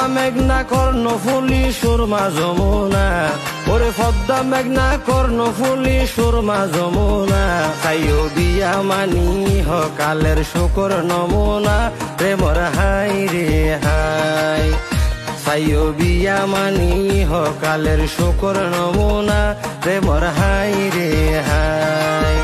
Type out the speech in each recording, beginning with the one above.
পদ্মা মেঘনা কর্ণফুলি সুরমা যমুনা, ওরে পদ্মা মেঘনা কর্ণফুলি সুরমা যমুনা, চাইও বিয়া মানি হকালের শুকর নমুনা, প্রেমর হাই রে হাই। চাইও বিয়া মানি হকালের শুকর নমুনা, প্রেমর হাই রে হাই।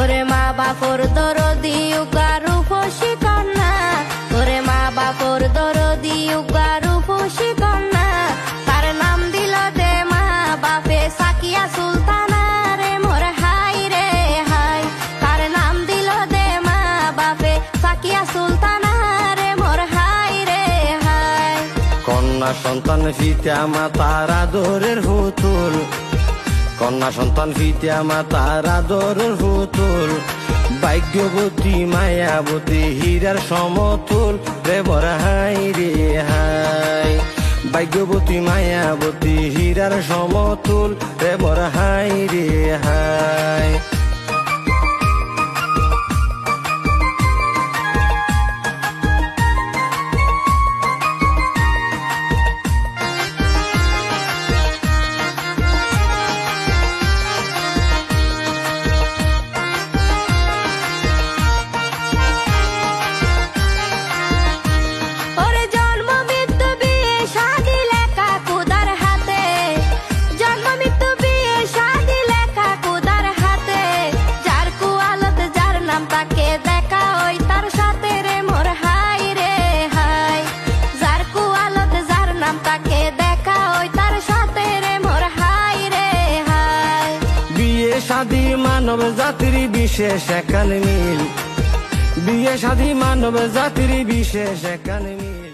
ওরে মা বাপর দরদি উগারু ফসি কন্যা, ওরে মা বাপর দরদি উগারু ফসি কন্যা, তার নাম দিল দে মা বাপে সাকিয়া সুলতানা, রে মোর হাই রে হাই। তার নাম দিল দে মা বাপে সাকিয়া সুলতানা, রে মোর হাই রে হাই। কন্যা সন্তান পিতা মাতার আদরের পুতুল, কন্যা সন্তান পিতা মাতার আদরের পুতুল, ভাগ্যবতী মায়াবতী হীরার সমতুল, প্রেমর হাই রে হাই। ভাগ্যবতী মায়াবতী হীরার সমতুল, প্রেমর হাই রে হাই। শাদী মানব জাতির বিশেষ একান মিল, বিয়ে শাদী মানব জাতির বিশেষ একান মিল।